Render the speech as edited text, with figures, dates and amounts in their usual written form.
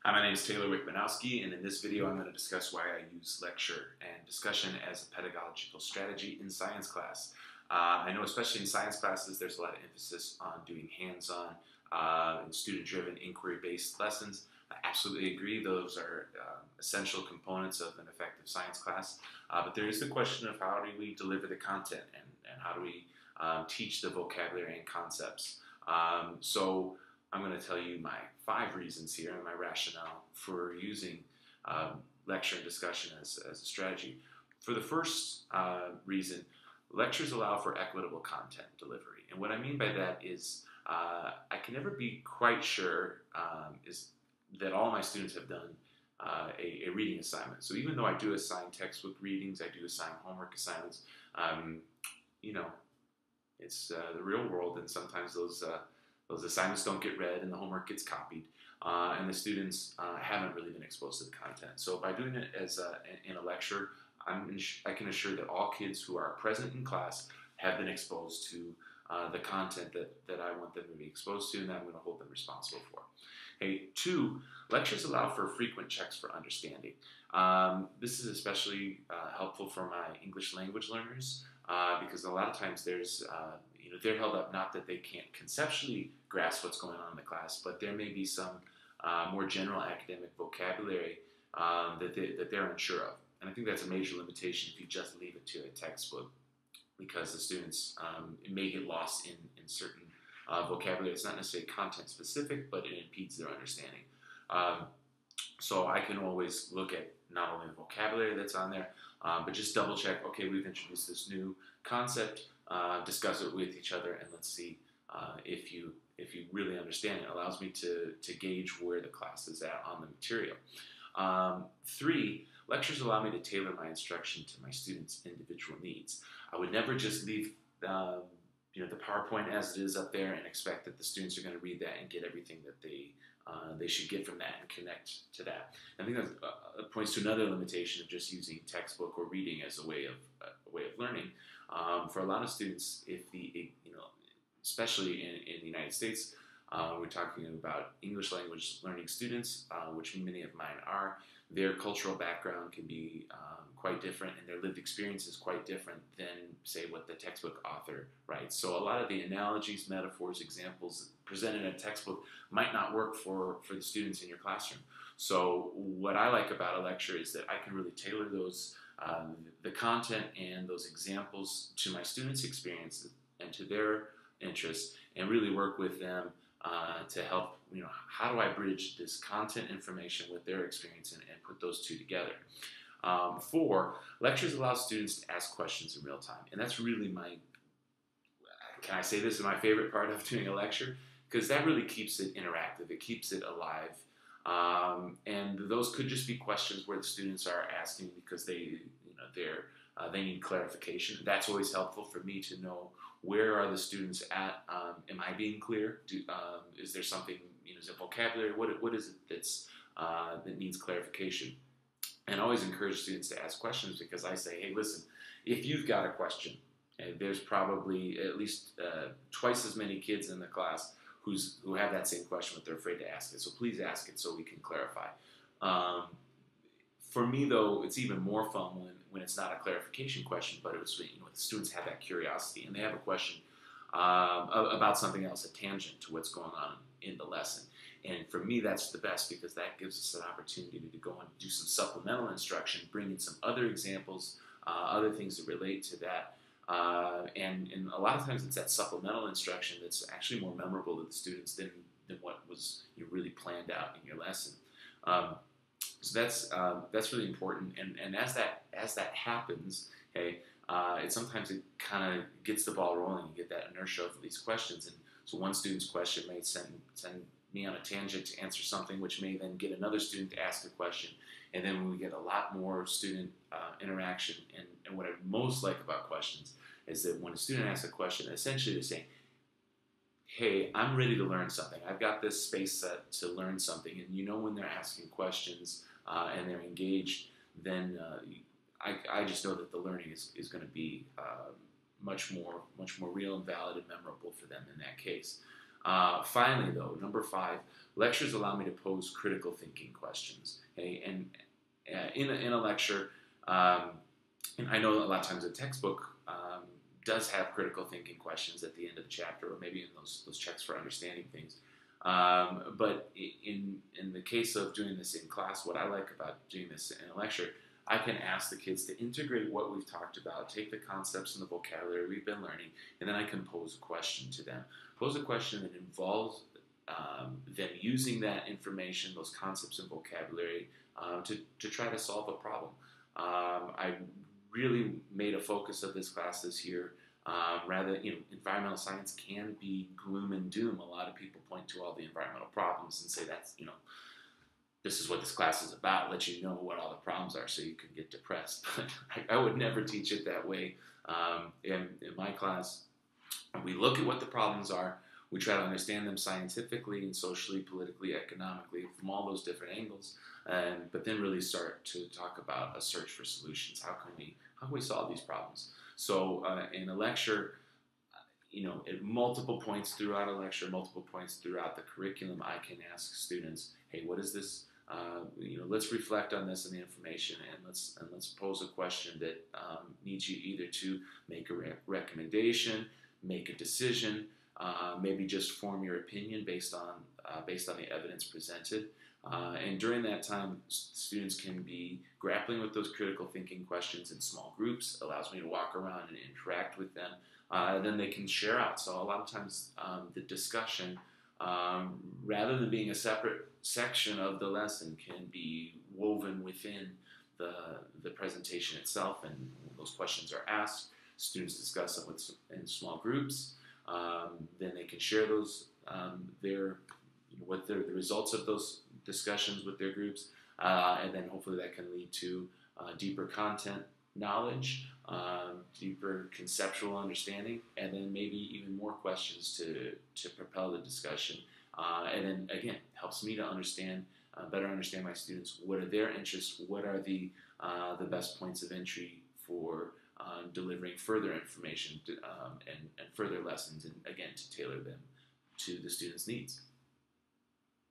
Hi, my name is Taylor Wickmanowski, and in this video I'm going to discuss why I use lecture and discussion as a pedagogical strategy in science class. I know especially in science classes there's a lot of emphasis on doing hands-on and student-driven inquiry-based lessons. I absolutely agree, those are essential components of an effective science class, but there is the question of how do we deliver the content and how do we teach the vocabulary and concepts. So I'm going to tell you my 5 reasons here and my rationale for using lecture and discussion as a strategy. For the first reason, lectures allow for equitable content delivery. And what I mean by that is I can never be quite sure is that all my students have done a reading assignment. So even though I do assign textbook readings, I do assign homework assignments, you know, it's the real world, and sometimes those assignments don't get read and the homework gets copied, and the students haven't really been exposed to the content. So by doing it as in a lecture, I can assure that all kids who are present in class have been exposed to the content that I want them to be exposed to and that I'm going to hold them responsible for. Okay, 2, lectures allow for frequent checks for understanding. This is especially helpful for my English language learners because a lot of times there's they're held up not that they can't conceptually grasp what's going on in the class, but there may be some more general academic vocabulary that they're unsure of. And I think that's a major limitation if you just leave it to a textbook, because the students may get lost in certain vocabulary. It's not necessarily content specific, but it impedes their understanding. So I can always look at not only the vocabulary that's on there, but just double check, okay, we've introduced this new concept, discuss it with each other, and let's see if you really understand it. It allows me to gauge where the class is at on the material. 3, lectures allow me to tailor my instruction to my students' individual needs. I would never just leave the PowerPoint as it is up there and expect that the students are going to read that and get everything that they should get from that and connect to that. I think that points to another limitation of just using textbook or reading as a way of learning. For a lot of students, especially in the United States, we're talking about English language learning students, which many of mine are. Their cultural background can be quite different, and their lived experience is quite different than, say, what the textbook author writes. So a lot of the analogies, metaphors, examples presented in a textbook might not work for the students in your classroom. So what I like about a lecture is that I can really tailor those the content and those examples to my students' experience and to their interests, and really work with them to help, how do I bridge this content information with their experience and put those two together. 4, lectures allow students to ask questions in real time. And that's really can I say this is my favorite part of doing a lecture? Because that really keeps it interactive. It keeps it alive. And those could just be questions where the students are asking because they need clarification. That's always helpful for me to know, where are the students at? Am I being clear? Is there something, is it vocabulary? What is it that needs clarification? And I always encourage students to ask questions, because I say, hey, listen, if you've got a question, and there's probably at least twice as many kids in the class who have that same question, but they're afraid to ask it. So please ask it so we can clarify. For me, though, it's even more fun when it's not a clarification question, but it's the students have that curiosity and they have a question about something else, a tangent to what's going on in the lesson. And for me, that's the best, because that gives us an opportunity to go and do some supplemental instruction, bring in some other examples, other things that relate to that. And a lot of times it's that supplemental instruction that's actually more memorable to the students than what was really planned out in your lesson. So that's really important. And as that happens, okay, sometimes it kind of gets the ball rolling. You get that inertia of these questions, and so one student's question may send me on a tangent to answer something, which may then get another student to ask a question, and then we get a lot more student interaction. And what I most like about questions is that when a student asks a question, essentially they're saying, hey, I'm ready to learn something. I've got this space set to learn something. And when they're asking questions and they're engaged, then I just know that the learning is going to be much more real and valid and memorable for them in that case. Finally, though, number 5, lectures allow me to pose critical thinking questions. Okay? And in a lecture, and I know a lot of times a textbook does have critical thinking questions at the end of the chapter, or maybe in those checks for understanding things. But in the case of doing this in class, what I like about doing this in a lecture, I can ask the kids to integrate what we've talked about, take the concepts and the vocabulary we've been learning, and then I can pose a question to them. Pose a question that involves them using that information, those concepts and vocabulary, to try to solve a problem. I really made a focus of this class this year. Rather, environmental science can be gloom and doom. A lot of people point to all the environmental problems and say that's, this is what this class is about, let you know what all the problems are so you can get depressed. But I would never teach it that way. In my class, we look at what the problems are, we try to understand them scientifically and socially, politically, economically, from all those different angles, but then really start to talk about a search for solutions. How can we solve these problems? So in a lecture, at multiple points throughout a lecture, multiple points throughout the curriculum, I can ask students, hey, what is this? Let's reflect on this and the information, and let's pose a question that needs you either to make a recommendation, make a decision, maybe just form your opinion based on the evidence presented. And during that time, students can be grappling with those critical thinking questions in small groups. Allows me to walk around and interact with them. Then they can share out. So a lot of times the discussion, rather than being a separate section of the lesson, can be woven within the presentation itself. And those questions are asked. Students discuss them in small groups. Then they can share those the results of those discussions with their groups, and then hopefully that can lead to deeper content knowledge, deeper conceptual understanding, and then maybe even more questions to propel the discussion. And then again, helps me to better understand my students. What are their interests? What are the best points of entry for delivering further information and further lessons, and again, to tailor them to the students' needs.